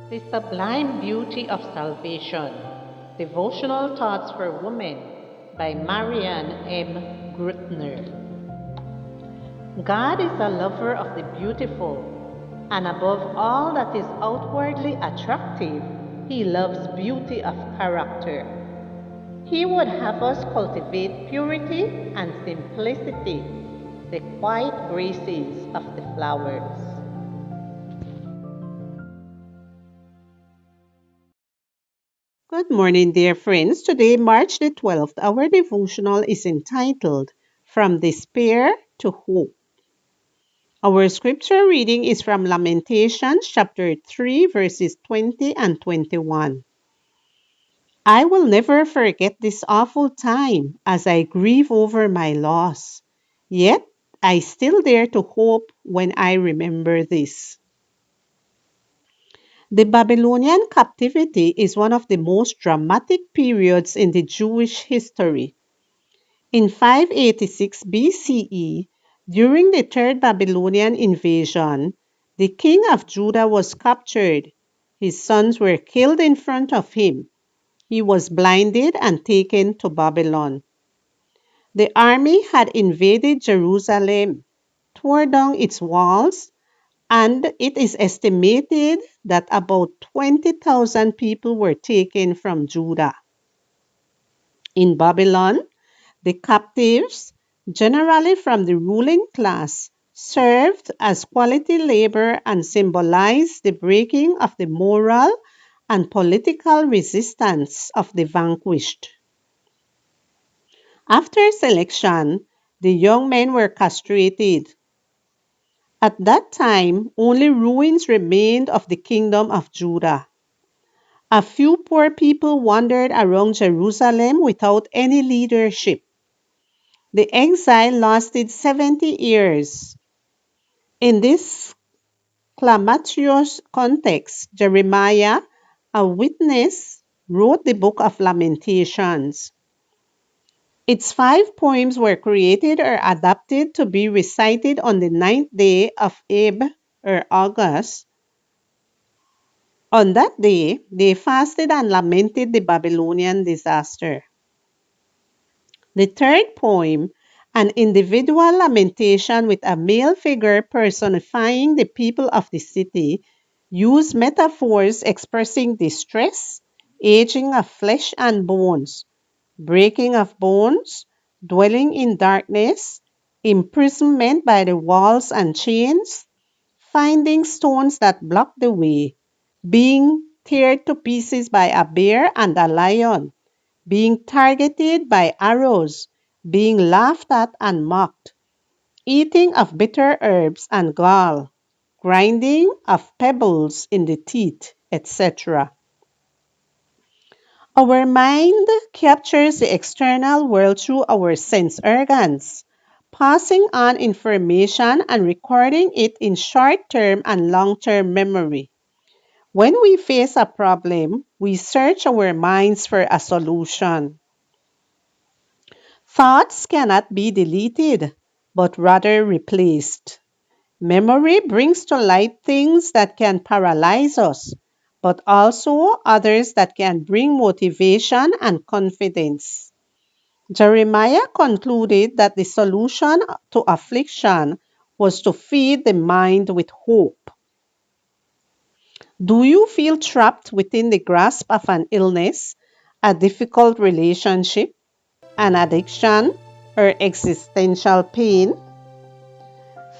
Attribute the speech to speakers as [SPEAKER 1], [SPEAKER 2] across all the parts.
[SPEAKER 1] The Sublime Beauty of Salvation. Devotional Thoughts for Women by Marianne M. Grutner. God is a lover of the beautiful, and above all that is outwardly attractive, He loves beauty of character. He would have us cultivate purity and simplicity, the quiet graces of the flowers. Good morning, dear friends. Today, March the 12th, our devotional is entitled From Despair to Hope. Our scripture reading is from Lamentations chapter 3, verses 20 and 21. I will never forget this awful time as I grieve over my loss. Yet, I still dare to hope when I remember this. The Babylonian captivity is one of the most dramatic periods in the Jewish history. In 586 BCE, during the Third Babylonian invasion, the king of Judah was captured. His sons were killed in front of him. He was blinded and taken to Babylon. The army had invaded Jerusalem, tore down its walls, and it is estimated that about 20,000 people were taken from Judah. In Babylon, the captives, generally from the ruling class, served as quality labor and symbolized the breaking of the moral and political resistance of the vanquished. After selection, the young men were castrated. At that time, only ruins remained of the kingdom of Judah. A few poor people wandered around Jerusalem without any leadership. The exile lasted 70 years. In this calamitous context, Jeremiah, a witness, wrote the book of Lamentations. Its 5 poems were created or adapted to be recited on the 9th day of Ab or August. On that day, they fasted and lamented the Babylonian disaster. The third poem, an individual lamentation with a male figure personifying the people of the city, used metaphors expressing distress, aging of flesh and bones, breaking of bones, dwelling in darkness, imprisonment by the walls and chains, finding stones that block the way, being teared to pieces by a bear and a lion, being targeted by arrows, being laughed at and mocked, eating of bitter herbs and gall, grinding of pebbles in the teeth, etc. Our mind captures the external world through our sense organs, passing on information and recording it in short term and long term memory. When we face a problem, we search our minds for a solution. Thoughts cannot be deleted, but rather replaced. Memory brings to light things that can paralyze us, but also others that can bring motivation and confidence. Jeremiah concluded that the solution to affliction was to feed the mind with hope. Do you feel trapped within the grasp of an illness, a difficult relationship, an addiction, or existential pain?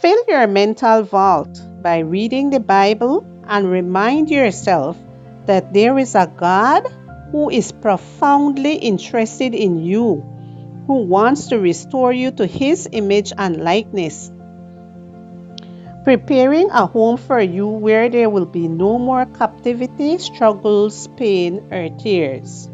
[SPEAKER 1] Fill your mental vault by reading the Bible and remind yourself that there is a God who is profoundly interested in you, who wants to restore you to His image and likeness, preparing a home for you where there will be no more captivity, struggles, pain, or tears.